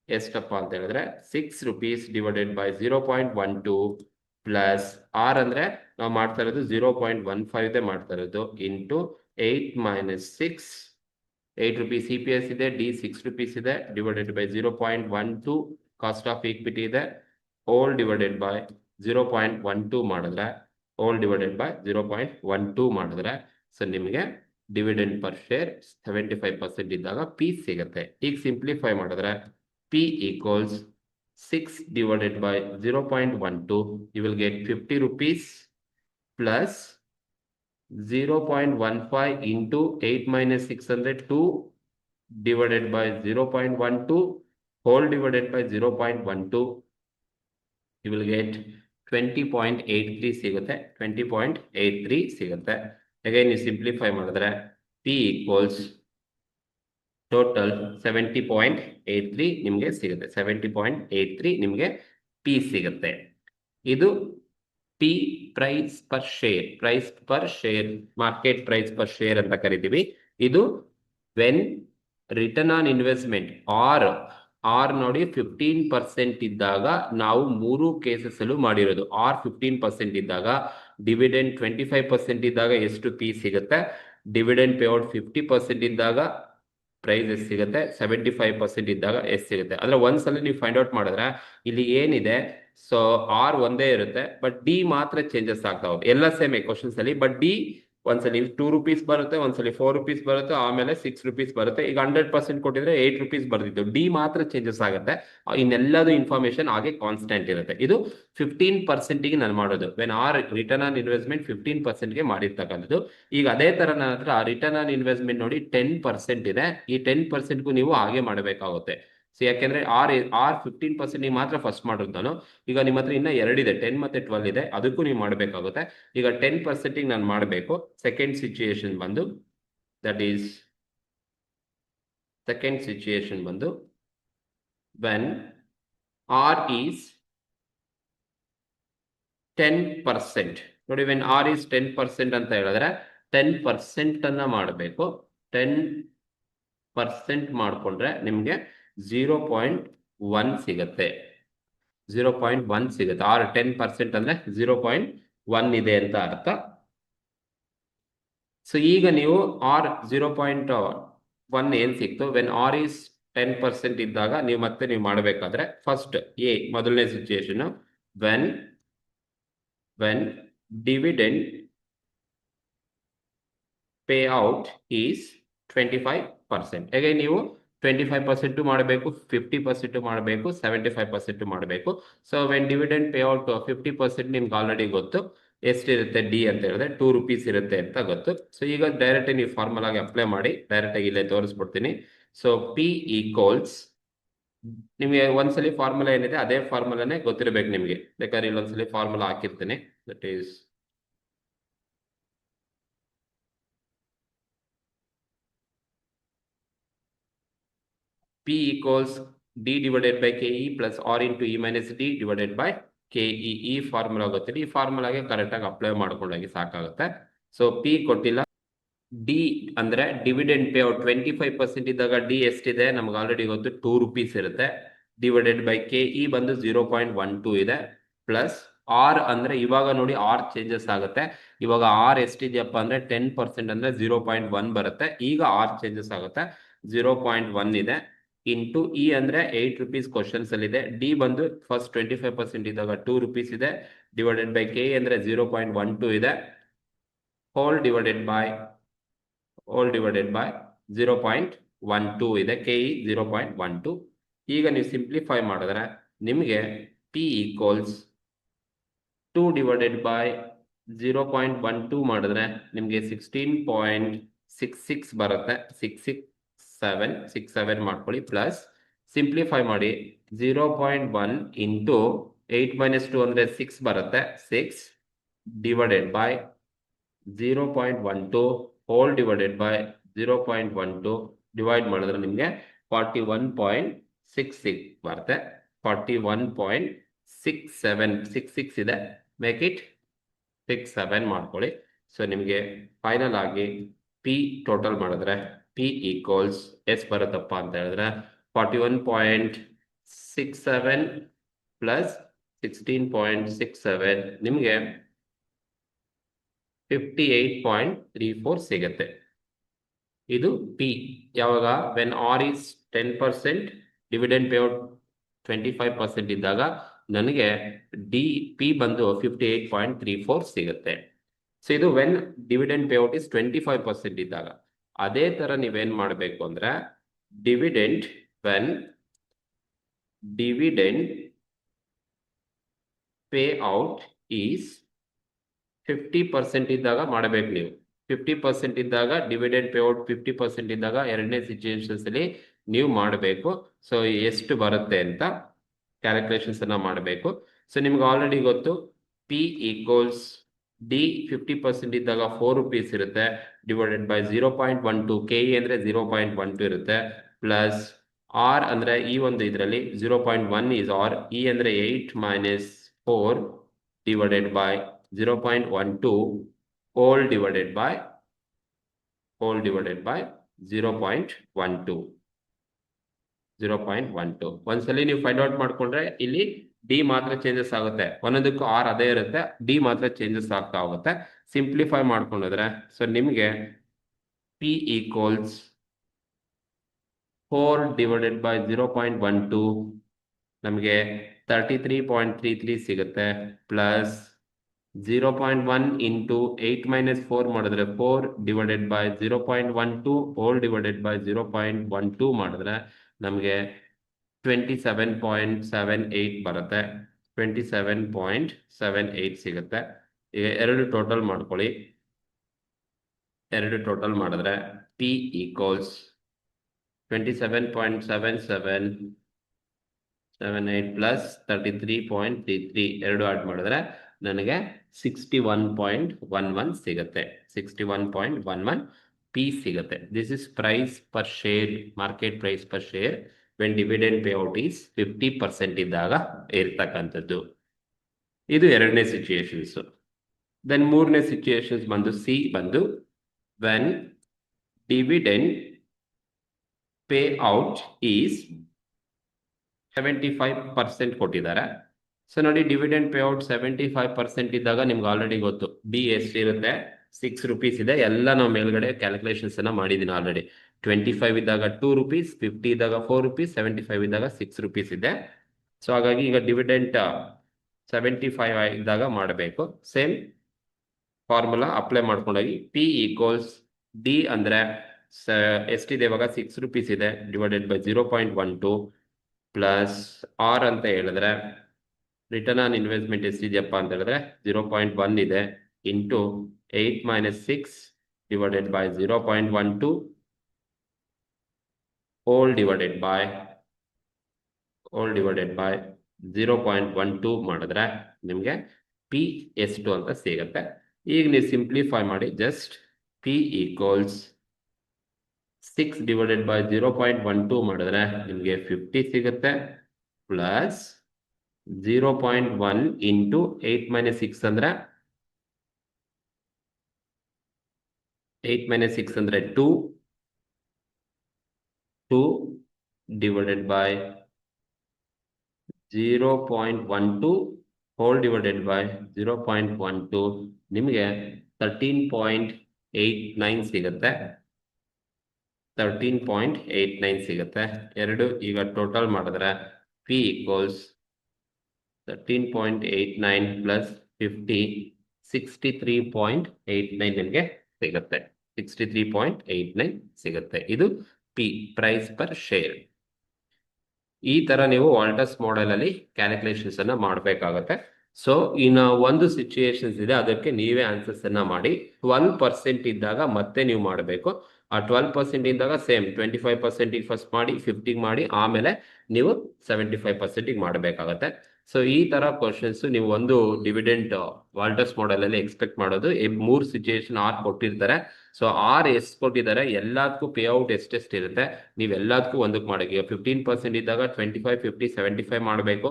ಎಷ್ಟಪ್ಪ ಅಂತ ಹೇಳಿದ್ರೆ ₹6 ಡಿವೈಡೆಡ್ ಬೈ 0.12 ಪ್ಲಸ್ ಆರ್ ಅಂದ್ರೆ ನಾವು ಮಾಡ್ತಾ ಇರೋದು 0.15 ಮಾಡ್ತಾ ಇರೋದು ಇಂಟು 8 - 6 ₹8 CPS ಇದೆ, ಡಿ ₹6 ಇದೆ, divided by 0.12 cost of equity ಇದೆ, ಹೋಲ್ ಡಿವೈಡೆಡ್ ಬೈ 0.12 ಮಾಡಿದ್ರೆ ಸೊ ನಿಮಗೆ ಡಿವಿಡೆಂಡ್ ಪರ್ ಶೇರ್ 75% ಇದ್ದಾಗ ಪಿ ಸಿಗುತ್ತೆ. ಈಗ ಸಿಂಪ್ಲಿಫೈ ಮಾಡಿದ್ರೆ P equals 6 divided by 0.12, you will get ₹50 plus 0.15 into 8 minus 600, 2 divided by 0.12 whole divided by 0.12, you will get 20.83 ಸಿಗುತ್ತೆ. 20.83 ಸಿಗುತ್ತೆ. again you simplify ಮಾಡಿದ್ರೆ p equals ಟೋಟಲ್ 70.83 ನಿಮಗೆ ಸಿಗುತ್ತೆ. 70.83 ನಿಮಗೆ ಪಿ ಸಿಗುತ್ತೆ. ಇದು P price per share market price per share ಅಂತ ಕರಿತೀವಿ. ಇದು when return on investment R ನೋಡಿ 15% ಇದ್ದಾಗ ನಾವು 3 ಕೇಸಸ್ ಅಲ್ಲೂ ಮಾಡಿರೋದು. ಆರ್ 15% ಇದ್ದಾಗ, ಡಿವಿಡೆಂಡ್ 25% ಇದ್ದಾಗ ಎಷ್ಟು ಪಿ ಸಿಗುತ್ತೆ, ಡಿವಿಡೆಂಡ್ ಪೇಔಟ್ 50% ಇದ್ದಾಗ ಪ್ರೈಸ್ ಎಷ್ಟು ಸಿಗುತ್ತೆ, 75% ಇದ್ದಾಗ ಎಷ್ಟು ಸಿಗುತ್ತೆ. ಅಂದ್ರೆ ಒಂದ್ಸಲ ನೀವು ಫೈಂಡ್ ಔಟ್ ಮಾಡಿದ್ರೆ ಇಲ್ಲಿ ಏನಿದೆ, ಸೊ ಆರ್ ಒಂದೇ ಇರುತ್ತೆ, ಬಟ್ ಡಿ ಮಾತ್ರ ಚೇಂಜಸ್ ಆಗ್ತಾ ಹೋಗುತ್ತೆ. ಎಲ್ಲ ಸೇಮ್ ಕ್ವಶನ್ಸ್ ಅಲ್ಲಿ, ಬಟ್ ಡಿ ಒಂದ್ಸಲಿ ₹2 ಬರುತ್ತೆ, ಒಂದ್ಸಲಿ ₹4 ಬರುತ್ತೆ, ಆಮೇಲೆ ₹6 ಬರುತ್ತೆ. ಈಗ 100% ಕೊಟ್ಟಿದ್ರೆ ₹8 ಬರ್ದಿತ್ತು. ಡಿ ಮಾತ್ರ ಚೇಂಜಸ್ ಆಗುತ್ತೆ. ಇನ್ನೆಲ್ಲದು ಇನ್ಫಾರ್ಮೇಶನ್ ಹಾಗೆ ಕಾನ್ಸ್ಟೆಂಟ್ ಇರುತ್ತೆ. ಇದು 15%ಗೆ ನಾನು ಮಾಡೋದು. When R return on investment 15%ಗೆ ಮಾಡಿರ್ತಕ್ಕಂಥದ್ದು. ಈಗ ಅದೇ ತರ ನನ್ನ ಹತ್ರ ರಿಟರ್ನ್ ಆನ್ ಇನ್ವೆಸ್ಟ್ಮೆಂಟ್ ನೋಡಿ 10% ಇದೆ. ಈ 10%ಗೂ ನೀವು ಹಾಗೆ ಮಾಡಬೇಕಾಗುತ್ತೆ. ಸೊ ಯಾಕೆಂದ್ರೆ ಆರ್ 15% ಮಾತ್ರ ಫಸ್ಟ್ ಮಾಡಿರೋದು ನಾನು. ಈಗ ನಿಮ್ಮ ಹತ್ರ ಇನ್ನ 2 ಇದೆ, 10 ಮತ್ತೆ 12 ಇದೆ, ಅದಕ್ಕೂ ನೀವು ಮಾಡಬೇಕಾಗುತ್ತೆ. ಈಗ 10% ನಾನು ಮಾಡಬೇಕು. ಸೆಕೆಂಡ್ ಸಿಚುಯೇಷನ್ ಬಂದು when r is 10%. ನೋಡಿ, ವೆನ್ ಆರ್ ಇಸ್ 10% ಅಂತ ಹೇಳಿದ್ರೆ 10% ಅನ್ನ ಮಾಡಬೇಕು. 10% ಮಾಡ್ಕೊಂಡ್ರೆ ನಿಮ್ಗೆ 0.1 ಸಿಗುತ್ತೆ. 0.1 ಸಿಗುತ್ತೆ. ಆರ್ 10% ಅಂದ್ರೆ 0.1 ಇದೆ ಅಂತ ಅರ್ಥ. ಸೊ ಈಗ ನೀವು ಆರ್ 0.1 ಏನ್ ಸಿಕ್ತು, ವೆನ್ ಆರ್ ಈಸ್ 10% ಇದ್ದಾಗ ನೀವು ಮಾಡಬೇಕಾದ್ರೆ ಫಸ್ಟ್ ಮೊದಲನೇ situation, when dividend payout is 25%. ಹೇಗೆ ನೀವು 25% ಮಾಡಬೇಕು, 50% ಮಾಡಬೇಕು, 75% ಮಾಡಬೇಕು. So when dividend pay out 50% ನಿಮ್ಗೆ ಆಲ್ರೆಡಿ ಗೊತ್ತು ಎಷ್ಟಿರುತ್ತೆ, ಡಿ ಅಂತ ಹೇಳಿದ್ರೆ ₹2 ಇರುತ್ತೆ ಅಂತ ಗೊತ್ತು. ಸೊ ಈಗ ಡೈರೆಕ್ಟ್ ನೀವು ಫಾರ್ಮುಲಾಗೆ ಅಪ್ಲೈ ಮಾಡಿ, ಡೈರೆಕ್ಟ್ ಆಗಿ ಇಲ್ಲೇ ತೋರಿಸ್ಬಿಡ್ತೀನಿ. ಸೊ ಪಿ ಈಕ್ವಲ್ಸ್, ನಿಮಗೆ ಒಂದ್ಸಲಿ ಫಾರ್ಮುಲಾ ಏನಿದೆ ಅದೇ ಫಾರ್ಮುಲಾನೇ ಗೊತ್ತಿರಬೇಕು ನಿಮಗೆ. ಬೇಕಾದ್ರೆ ಇಲ್ಲೊಂದ್ಸಲಿ ಫಾರ್ಮುಲಾ ಹಾಕಿರ್ತೀನಿ. That is P equals D divided by KE plus R into E minus D divided by KE. ಈ ಫಾರ್ಮುಲಾ ಗೊತ್ತಿಲ್ಲ, ಈ ಫಾರ್ಮುಲಾಗೆ ಕರೆಕ್ಟ್ ಆಗಿ ಅಪ್ಲೈ ಮಾಡ್ಕೊಂಡಾಗಿ ಸಾಕಾಗುತ್ತೆ. ಸೊ ಪಿ ಕೊಟ್ಟಿಲ್ಲ. ಡಿ ಅಂದ್ರೆ ಡಿವಿಡೆಂಡ್ ಪೇ ಔಟ್ 25% ಇದ್ದಾಗ ಡಿ ಎಷ್ಟಿದೆ ನಮ್ಗೆ ಆಲ್ರೆಡಿ ಗೊತ್ತು, ₹2 ಇರುತ್ತೆ. ಡಿವೈಡೆಡ್ ಬೈ KE ಬಂದು 0.12 ಇದೆ. ಪ್ಲಸ್ ಆರ್ ಅಂದ್ರೆ ಇವಾಗ ನೋಡಿ ಆರ್ ಚೇಂಜಸ್ ಆಗುತ್ತೆ. ಇವಾಗ ಆರ್ ಎಷ್ಟಿದೆಯಪ್ಪ ಅಂದ್ರೆ 10% ಅಂದ್ರೆ 0.1 ಬರುತ್ತೆ. ಈಗ ಆರ್ ಚೇಂಜಸ್ ಆಗುತ್ತೆ, 0.1 ಇದೆ. ಇಂಟು ಇ ಅಂದ್ರೆ ₹8 ಕ್ವಶನ್ಸ್ ಅಲ್ಲಿ ಇದೆ. ಡಿ ಬಂದು ಫಸ್ಟ್ 25% ಇದ್ದಾಗ ₹2 ಇದೆ. ಡಿವೈಡೆಡ್ ಬೈ KE ಅಂದ್ರೆ 0.12 ಇದೆ. ಹೋಲ್ ಡಿವೈಡೆಡ್ ಬೈ 0.12 ಇದೆ. KE 0.12. ಈಗ ನೀವು ಸಿಂಪ್ಲಿಫೈ ಮಾಡಿದ್ರೆ ನಿಮಗೆ P ಈಕ್ವಲ್ಸ್ 2 divided by 0.12 ಮಾಡಿದ್ರೆ ನಿಮಗೆ 16.66 ಬರುತ್ತೆ. 667 ಮಾಡ್ಕೊಳ್ಳಿ. ಪ್ಲಸ್ ಸಿಂಪ್ಲಿಫೈ ಮಾಡಿ 0.1 ಇಂಟು 8 - 2 ಅಂದ್ರೆ 6 ಬರುತ್ತೆ. 6 divided by 0.12 hole divided by 0.12 divide ಮಾಡಿದ್ರೆ ನಿಮಗೆ 41.66 ಬರುತ್ತೆ. 41.6766 ಇದೆ. ಮೇಕ್ ಇಟ್ 67 ಮಾಡ್ಕೊಳ್ಳಿ. ಸೊ ನಿಮಗೆ ಫೈನಲ್ ಆಗಿ ಪಿ ಟೋಟಲ್ ಮಾಡಿದ್ರೆ ಪಿ ಈಕ್ವಲ್ಸ್ ಎಷ್ಟು ಬರುತ್ತಪ್ಪ ಅಂತ ಹೇಳಿದ್ರೆ 41.67 ಪ್ಲಸ್ 16.67 ನಿಮಗೆ 58.34 ಸಿಗುತ್ತೆ. ಇದು ಪಿ. ಯಾವಾಗ when are is 10%, dividend payout 25% ಇದ್ದಾಗ ನನಗೆ ಡಿ ಪಿ ಬಂದು 58.34 ಸಿಗುತ್ತೆ. ಸೊ ಇದು ವೆನ್ ಡಿವಿಡೆಂಡ್ ಪೇಔಟ್ ಇಸ್ 25% ಇದ್ದಾಗ. ಅದೇ ತರ ನೀವೇನ್ ಮಾಡಬೇಕು ಅಂದ್ರೆ dividend when dividend payout is 50% ಇದ್ದಾಗ ಮಾಡಬೇಕು ನೀವು. 50% ಇದ್ದಾಗ ಡಿವಿಡೆಂಡ್ ಪೇಔಟ್ 50% ಇದ್ದಾಗ ಎರಡನೇ ಸಿಚುಯೇಷನ್ಸ್ ಅಲ್ಲಿ ನೀವು ಮಾಡಬೇಕು. ಸೊ ಎಷ್ಟು ಬರುತ್ತೆ ಅಂತ ಕ್ಯಾಲ್ಕುಲೇಷನ್ಸ್ ಅನ್ನ ಮಾಡಬೇಕು. ಸೊ ನಿಮ್ಗೆ ಆಲ್ರೆಡಿ ಗೊತ್ತು ಪಿ ಈಕ್ವಲ್ಸ್ ಡಿ 50% ಇದ್ದಾಗ 4 rupees ಇರುತ್ತೆ, ಡಿವೈಡೆಡ್ ಬೈ 0.12 ಕೆ ಅಂದ್ರೆ 0.12 ಇರುತ್ತೆ, ಪ್ಲಸ್ ಆರ್ ಅಂದ್ರೆ ಈ ಒಂದು ಇದರಲ್ಲಿ 0.1 ಈಸ್ ಆರ್, ಇ ಅಂದ್ರೆ 8 minus 4 divided by 0.12 whole divided by 0.12. ಒಂದ್ಸಲಿ ನೀವು ಫೈಂಡ್ ಔಟ್ ಮಾಡ್ಕೊಂಡ್ರೆ ಇಲ್ಲಿ ಡಿ ಮಾತ್ರ ಚೇಂಜಸ್ ಆಗುತ್ತೆ, ಒಂದೊಂದಕ್ಕೂ ಆರ್ ಅದೇ ಇರುತ್ತೆ, ಡಿ ಮಾತ್ರ ಚೇಂಜಸ್ ಆಗ್ತಾ ಹೋಗುತ್ತೆ. ಸಿಂಪ್ಲಿಫೈ ಮಾಡ್ಕೊಂಡ್ರೆ ಸೊ ನಿಮಗೆ ಪಿ ಈಕ್ವಲ್ಸ್ 4 ಡಿವೈಡೆಡ್ ಬೈ 0.12 ನಮಗೆ 33.33 ಸಿಗುತ್ತೆ, ಪ್ಲಸ್ 0.1 ಇಂಟು 8 ಮೈನಸ್ 4 ಮಾಡಿದ್ರೆ 4 divided by 0.12 hole divided by 0.12 ಮಾಡಿದ್ರೆ ನಮಗೆ 27.78 ಬರುತ್ತೆ. 27.78 ಸಿಗುತ್ತೆ. ಈಗ ಎರಡು ಟೋಟಲ್ ಮಾಡ್ಕೊಳ್ಳಿ. ಎರಡು ಟೋಟಲ್ ಮಾಡಿದ್ರೆ ಪಿ ಈಕ್ವಲ್ಸ್ 27.7778 ಪ್ಲಸ್ 33.33 ಎರಡು ಆಡ್ ಮಾಡಿದ್ರೆ ನನಗೆ 61.11 ಸಿಗುತ್ತೆ. 61.11 ಪಿ ಸಿಗುತ್ತೆ. This is price per share, market price per share when dividend payout is 50% ಇದ್ದಾಗ ಇರ್ತಕ್ಕಂಥದ್ದು. ಇದು ಎರಡನೇ ಸಿಚುಯೇಷನ್ಸ್. ದೆನ್ ಮೂರನೇ ಸಿಚುಯೇಷನ್ಸ್ ಬಂದು ಸಿ ಬಂದು when dividend payout is 75% ಕೊಟ್ಟಿದ್ದಾರೆ. ಸೊ ನೋಡಿ ಡಿವಿಡೆಂಡ್ ಪೇ ಔಟ್ 75% ಇದ್ದಾಗ ನಿಮ್ಗೆ ಆಲ್ರೆಡಿ ಗೊತ್ತು ಡಿ ಎಷ್ಟಿರುತ್ತೆ, 6 rupees ಇದೆ. ಎಲ್ಲ ನಾವು ಮೇಲ್ಗಡೆ ಕ್ಯಾಲ್ಕುಲೇಷನ್ಸ್ ಅನ್ನ ಮಾಡಿದೀನಿ ಆಲ್ರೆಡಿ. 25 ಇದ್ದಾಗ 2 rupees, 50 ಇದ್ದಾಗ 4 rupees, 75 ಇದ್ದಾಗ 6 rupees ಇದೆ. ಸೊ ಹಾಗಾಗಿ ಈಗ ಡಿವಿಡೆಂಟ್ 75 ಇದ್ದಾಗ ಮಾಡಬೇಕು. ಸೇಮ್ ಫಾರ್ಮುಲಾ ಅಪ್ಲೈ ಮಾಡ್ಕೊಂಡೋಗಿ ಪಿ ಈಕ್ವಲ್ಸ್ ಡಿ ಅಂದ್ರೆ ಎಷ್ಟಿದೆ ಇವಾಗ 6 rupees ಇದೆ, ಡಿವೈಡೆಡ್ ಬೈ 0.12 ಪ್ಲಸ್ ಆರ್ ಅಂತ ಹೇಳಿದ್ರೆ ರಿಟರ್ನ್ ಆನ್ ಇನ್ವೆಸ್ಟ್ಮೆಂಟ್ ಎಷ್ಟಿದೆಯಪ್ಪ ಅಂತ ಹೇಳಿದ್ರೆ 0.1 ಇದೆ, into 8 minus 6 divided by 0.12 hole divided by 0.12 ಮಾಡಿದ್ರೆ ನಿಮಗೆ ಪಿ ಎಷ್ಟು ಅಂತ ಸಿಗುತ್ತೆ. ಈಗ ನೀವು ಸಿಂಪ್ಲಿಫೈ ಮಾಡಿ just P equals 6 divided by 0.12 ಮಾಡಿದ್ರೆ ನಿಮಗೆ 50 ಸಿಗುತ್ತೆ, ಪ್ಲಸ್ 0.1 ಇಂಟು 8 ಮೈನಸ್ 6 ಅಂದ್ರೆ 8 ಮೈನಸ್ 6 ಅಂದ್ರೆ 2 divided by 0.12 hole divided by 0.12 ನಿಮಗೆ 13.89 ಸಿಗುತ್ತೆ. 13.89 ಸಿಗುತ್ತೆ. ಎರಡು ಈಗ ಟೋಟಲ್ ಮಾಡಿದ್ರೆ ಪಿ ಈಕ್ವಲ್ಸ್ 13.89 ಪ್ಲಸ್ 50 63.89 ನಿಮಗೆ ಸಿಗುತ್ತೆ. 63.89 ಸಿಗುತ್ತೆ. ಇದು ಪಿ ಪ್ರೈಸ್ ಪರ್ ಶೇರ್. ಈ ತರ ನೀವು ವಾಲ್ಟಸ್ ಮಾಡೆಲ್ ಅಲ್ಲಿ ಕ್ಯಾಲ್ಕುಲೇಷನ್ಸ್ ಅನ್ನ ಮಾಡಬೇಕಾಗುತ್ತೆ. ಸೊ ಇನ್ನು ಒಂದು ಸಿಚುಯೇಷನ್ಸ್ ಇದೆ, ಅದಕ್ಕೆ ನೀವೇ ಆನ್ಸರ್ಸ್ ಅನ್ನ ಮಾಡಿ. 12% ಇದ್ದಾಗ ಮತ್ತೆ ನೀವು ಮಾಡಬೇಕು. ಆ 12% ಇದ್ದಾಗ ಸೇಮ್ 25% ಫಸ್ಟ್ ಮಾಡಿ, 50 ಮಾಡಿ, ಆಮೇಲೆ ನೀವು 75% ಮಾಡಬೇಕಾಗತ್ತೆ. ಸೊ ಈ ತರ ಕ್ವಶನ್ಸ್ ನೀವು ಒಂದು ಡಿವಿಡೆಂಟ್ ವಾಲ್ಟರ್ಸ್ ಮಾಡೆಲ್ ಅಲ್ಲಿ ಎಕ್ಸ್ಪೆಕ್ಟ್ ಮಾಡೋದು. 3 ಸಿಚುಯೇಷನ್ ಆರ್ ಕೊಟ್ಟಿರ್ತಾರೆ. ಸೊ ಆರ್ ಎಷ್ಟು ಕೊಟ್ಟಿದ್ದಾರೆ ಎಲ್ಲದಕ್ಕೂ ಪೇ ಔಟ್ ಎಷ್ಟೆಷ್ಟು ಇರುತ್ತೆ, ನೀವು ಎಲ್ಲದಕ್ಕೂ ಒಂದಕ್ಕೆ ಮಾಡಿ. ಈಗ 15% ಇದ್ದಾಗ 25, 50, 75 ಮಾಡಬೇಕು.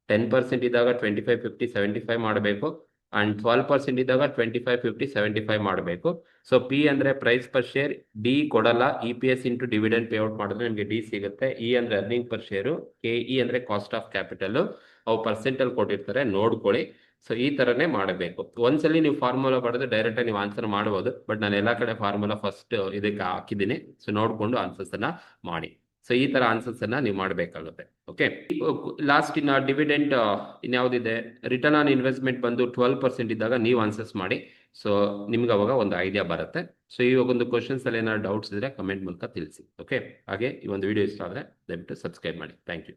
10% ಇದ್ದಾಗ 25, 50, 75 ಮಾಡಬೇಕು. ಅಂಡ್ 12% ಇದ್ದಾಗ 25, 50, 75 ಮಾಡಬೇಕು. ಸೊ ಪಿ ಅಂದ್ರೆ ಪ್ರೈಸ್ ಪರ್ ಶೇರ್, ಡಿ ಕೊಡಲ್ಲ, EPS into dividend pay out ಮಾಡಿದ್ರೆ ನಿಮಗೆ ಡಿ ಸಿಗುತ್ತೆ. ಇ ಅಂದ್ರೆ ಅರ್ನಿಂಗ್ ಪರ್ ಶೇರು, KE ಅಂದ್ರೆ ಕಾಸ್ಟ್ ಆಫ್ ಕ್ಯಾಪಿಟಲ್. ಅವು ಪರ್ಸೆಂಟಲ್ಲಿ ಕೊಟ್ಟಿರ್ತಾರೆ, ನೋಡ್ಕೊಳ್ಳಿ. ಸೊ ಈ ತರನೇ ಮಾಡಬೇಕು. ಒಂದ್ಸಲಿ ನೀವು ಫಾರ್ಮುಲಾ ಬರೆದು ಡೈರೆಕ್ಟ್ ಆಗಿ ನೀವು ಆನ್ಸರ್ ಮಾಡಬಹುದು, ಬಟ್ ನಾನು ಎಲ್ಲಾ ಕಡೆ ಫಾರ್ಮುಲಾ ಫಸ್ಟ್ ಇದಕ್ಕೆ ಹಾಕಿದ್ದೀನಿ. ಸೊ ನೋಡ್ಕೊಂಡು ಆನ್ಸರ್ಸ್ ಅನ್ನ ಮಾಡಿ. ಸೊ ಈ ತರ ಆನ್ಸರ್ಸ್ ಅನ್ನ ನೀವು ಮಾಡಬೇಕಾಗುತ್ತೆ. ಓಕೆ, ಲಾಸ್ಟ್ ಇನ್ನ ಡಿವಿಡೆಂಟ್ ಇನ್ಯಾವುದಿದೆ, ರಿಟರ್ನ್ ಆನ್ ಇನ್ವೆಸ್ಟ್ಮೆಂಟ್ ಬಂದು 12% ಇದ್ದಾಗ ನೀವು ಆನ್ಸರ್ಸ್ ಮಾಡಿ. ಸೊ ನಿಮ್ಗೆ ಅವಾಗ ಒಂದು ಐಡಿಯಾ ಬರುತ್ತೆ. ಸೊ ಇವಾಗ ಒಂದು ಕ್ವಶನ್ಸ್ ಅಲ್ಲಿ ಏನಾದ್ರು ಡೌಟ್ಸ್ ಇದ್ರೆ ಕಮೆಂಟ್ ಮೂಲಕ ತಿಳಿಸಿ. ಓಕೆ, ಹಾಗೆ ಈ ಒಂದು ವಿಡಿಯೋ ಇಷ್ಟ ಆದರೆ ದಯವಿಟ್ಟು ಸಬ್ಸ್ಕ್ರೈಬ್ ಮಾಡಿ. Thank you.